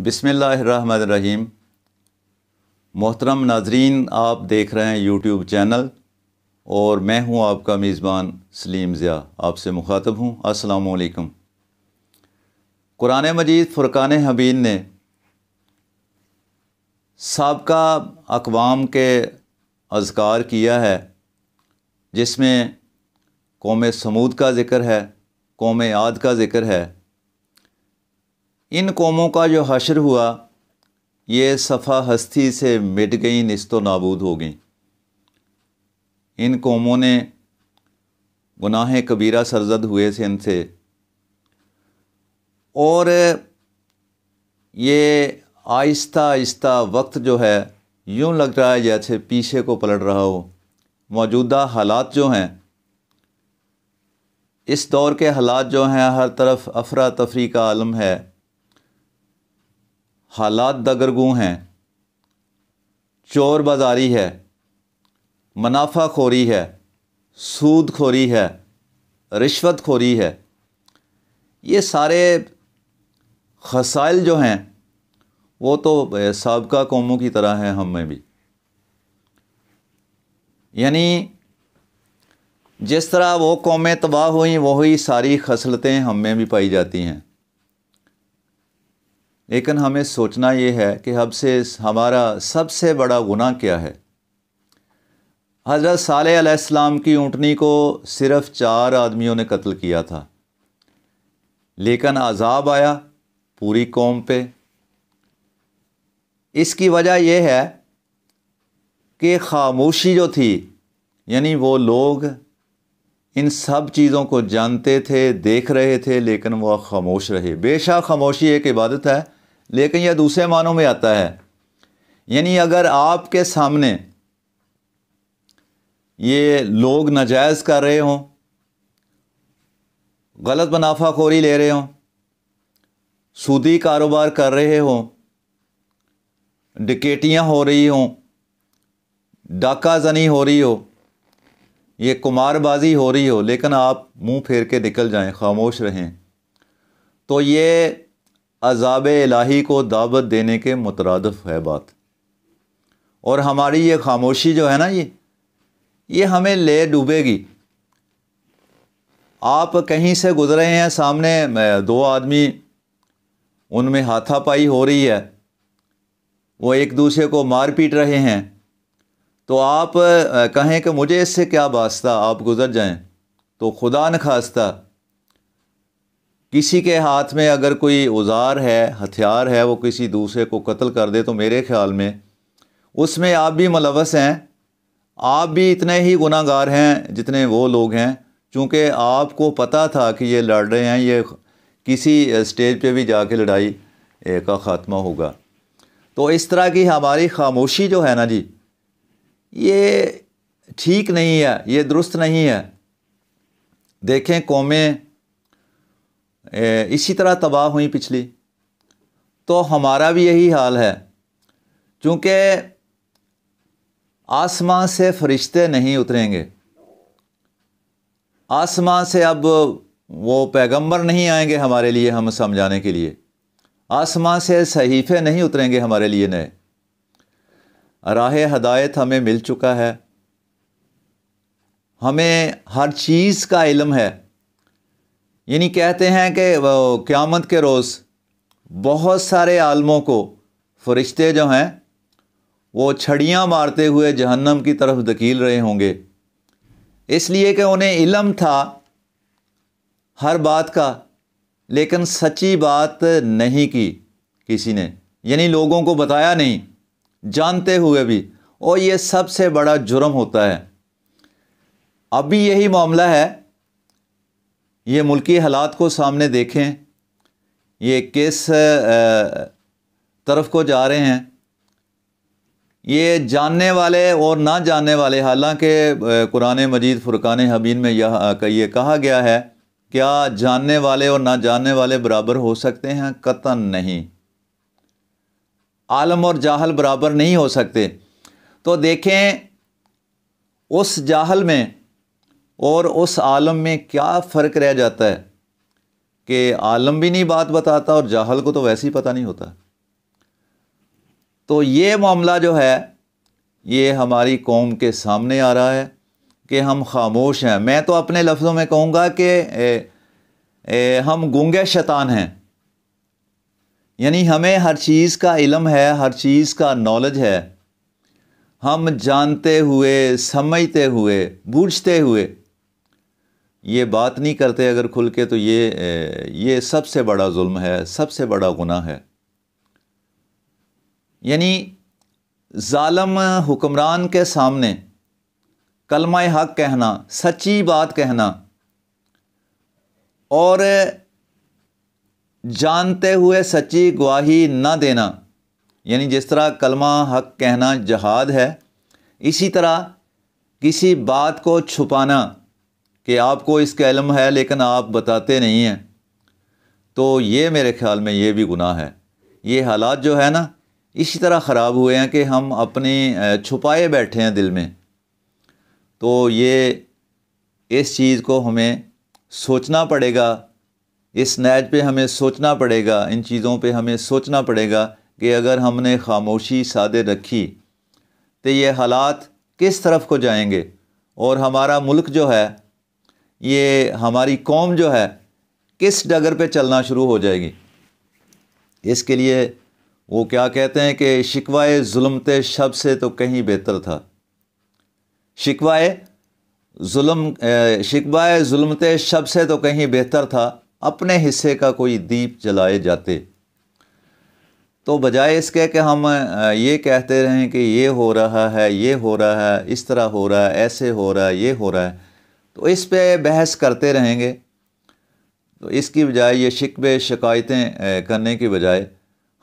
बिस्मिल्लाहिर्रहमानिर्रहीम। मोहतरम नाजरीन, आप देख रहे हैं यूट्यूब चैनल और मैं हूं आपका मेज़बान सलीम ज़िया, आपसे मुखातब हूं। अस्सलामु अलैकुम। कुरान मजीद फ़ुरक़ान हमीद ने साबका अक़वाम के अज़कार किया है, जिसमें कौम समूद का ज़िक्र है, कौम आद का ज़िक्र है। इन कौमों का जो हशर हुआ ये सफ़ा हस्ती से मिट गई, निस्तो नाबूद हो गई। इन कौमों ने गुनाह कबीरा सरज़द हुए थे इनसे, और ये आहिस्ता आहिस्ता वक्त जो है यूँ लग रहा है जैसे पीछे को पलट रहा हो। मौजूदा हालात जो हैं, इस दौर के हालात जो हैं, हर तरफ अफरा तफरी का आलम है, हालात दगरगू हैं, चोर बाज़ारी है, मुनाफा खोरी है, सूद खोरी है, रिश्वत खोरी है। ये सारे खसाइल जो हैं वो तो साबका कौमों की तरह हैं हम में भी। यानी जिस तरह वो कौमें तबाह हुई वही सारी खसलतें हम में भी पाई जाती हैं। लेकिन हमें सोचना ये है कि हमसे हमारा सबसे बड़ा गुनाह क्या है। हज़रत सालेह अलैहिस्सलाम की ऊँटनी को सिर्फ़ 4 आदमियों ने कत्ल किया था, लेकिन अज़ाब आया पूरी कौम पे। इसकी वजह यह है कि खामोशी जो थी, यानी वो लोग इन सब चीज़ों को जानते थे, देख रहे थे, लेकिन वह खामोश रहे। बेशक खामोशी एक इबादत है, लेकिन यह दूसरे मानों में आता है। यानी अगर आपके सामने ये लोग नाजायज़ कर रहे हों, गलत मुनाफाखोरी ले रहे हों, सूदी कारोबार कर रहे हों, डकैतियाँ हो रही हों, डाका जनी हो रही हो, ये कुमारबाजी हो रही हो, लेकिन आप मुंह फेर के निकल जाएं, खामोश रहें, तो ये अज़ाब इलाही को दावत देने के मुतरादिफ है बात। और हमारी ये खामोशी जो है ना, ये हमें ले डूबेगी। आप कहीं से गुज़रे हैं, सामने 2 आदमी, उनमें हाथापाई हो रही है, वो एक दूसरे को मार पीट रहे हैं, तो आप कहें कि मुझे इससे क्या वास्ता, आप गुज़र जाएं, तो खुदा न खास्ता किसी के हाथ में अगर कोई औजार है, हथियार है, वो किसी दूसरे को कत्ल कर दे, तो मेरे ख़्याल में उसमें आप भी मुलव्वस हैं, आप भी इतने ही गुनाहगार हैं जितने वो लोग हैं। चूँकि आपको पता था कि ये लड़ रहे हैं, ये किसी स्टेज पे भी जाके लड़ाई का ख़ात्मा होगा। तो इस तरह की हमारी खामोशी जो है ना जी, ये ठीक नहीं है, ये दुरुस्त नहीं है। देखें कौमें इसी तरह तबाह हुई पिछली, तो हमारा भी यही हाल है। चूँकि आसमां से फरिश्ते नहीं उतरेंगे, आसमां से अब वो पैगंबर नहीं आएंगे हमारे लिए हम समझाने के लिए, आसमां से सहीफ़े नहीं उतरेंगे हमारे लिए नए। राह हदायत हमें मिल चुका है, हमें हर चीज़ का इल्म है। यानी कहते हैं कि क़यामत के रोज़ बहुत सारे आलमों को फरिश्ते जो हैं वो छड़ियाँ मारते हुए जहन्नम की तरफ धकेल रहे होंगे, इसलिए कि उन्हें इल्म था हर बात का, लेकिन सच्ची बात नहीं की किसी ने, यानी लोगों को बताया नहीं, जानते हुए भी। और ये सबसे बड़ा जुर्म होता है। अभी यही मामला है। ये मुल्की हालात को सामने देखें, ये किस तरफ को जा रहे हैं। ये जानने वाले और ना जानने वाले, हालांकि कुरान मजीद फ़ुरक़ान हमीद में ये कहा गया है, क्या जानने वाले और ना जानने वाले बराबर हो सकते हैं? कतन नहीं। आलम और जाहल बराबर नहीं हो सकते। तो देखें उस जाहल में और उस आलम में क्या फ़र्क रह जाता है कि आलम भी नहीं बात बताता और जाहल को तो वैसे ही पता नहीं होता। تو یہ معاملہ جو ہے یہ ہماری قوم کے سامنے آ رہا ہے کہ ہم خاموش ہیں. میں تو اپنے لفظوں میں کہوں گا کہ ہم گونگے شیطان ہیں. یعنی ہمیں ہر چیز کا علم ہے, ہر چیز کا نالج ہے, ہم جانتے ہوئے, سمجھتے ہوئے, بوجھتے ہوئے یہ بات نہیں کرتے اگر کھل کے, تو یہ سب سے بڑا ظلم ہے, سب سے بڑا گناہ ہے. یعنی ظالم حکمران کے سامنے کلمہ حق کہنا, سچی بات کہنا اور جانتے ہوئے سچی گواہی نہ دینا, یعنی جس طرح کلمہ حق کہنا جہاد ہے, اسی طرح کسی بات کو چھپانا کہ آپ کو اس کا علم ہے لیکن آپ بتاتے نہیں ہیں, تو یہ میرے خیال میں یہ بھی گناہ ہے. یہ حالات جو ہے نا اسی طرح خراب ہوئے ہیں کہ ہم اپنی چھپائے بیٹھے ہیں دل میں. تو یہ اس چیز کو ہمیں سوچنا پڑے گا, اس نہج پہ ہمیں سوچنا پڑے گا, ان چیزوں پہ ہمیں سوچنا پڑے گا کہ اگر ہم نے خاموشی صادر رکھی تو یہ حالات کس طرف کو جائیں گے, اور ہمارا ملک جو ہے, یہ ہماری قوم جو ہے کس ڈگر پہ چلنا شروع ہو جائے گی. اس کے لیے وہ کیا کہتے ہیں کہ شکوائے ظلمت شب سے تو کہیں بہتر تھا. شکوائے ظلمت شب سے تو کہیں بہتر تھا, اپنے حصے کا کوئی دیپ جلائے جاتے. تو بجائے اس کے کہ ہم یہ کہتے رہیں کہ یہ ہو رہا ہے, یہ ہو رہا ہے, اس طرح ہو رہا ہے, ایسے ہو رہا ہے, یہ ہو رہا ہے, تو اس پہ بحث کرتے رہیں گے. تو اس کی بجائے یہ شکوے شکایتیں کرنے کی بجائے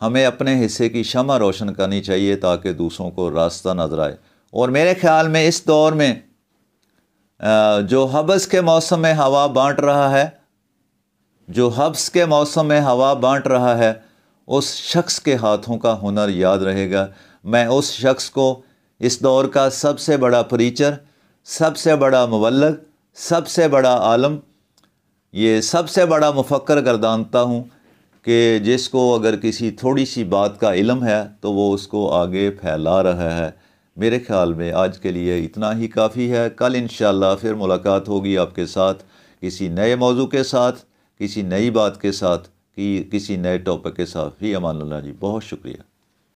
ہمیں اپنے حصے کی شمع روشن کرنی چاہیے تاکہ دوسروں کو راستہ نظر آئے. اور میرے خیال میں اس دور میں جو حبس کے موسم میں ہوا بانٹ رہا ہے, جو حبس کے موسم میں ہوا بانٹ رہا ہے, اس شخص کے ہاتھوں کا ہنر یاد رہے گا. میں اس شخص کو اس دور کا سب سے بڑا پریچر, سب سے بڑا مبلغ, سب سے بڑا عالم, یہ سب سے بڑا مفکر گردانتا ہوں کہ جس کو اگر کسی تھوڑی سی بات کا علم ہے تو وہ اس کو آگے پھیلا رہا ہے. میرے خیال میں آج کے لیے اتنا ہی کافی ہے. کل انشاءاللہ پھر ملاقات ہوگی آپ کے ساتھ کسی نئے موضوع کے ساتھ, کسی نئی بات کے ساتھ, کسی نئے ٹاپک کے ساتھ. فی امان اللہ جی, بہت شکریہ.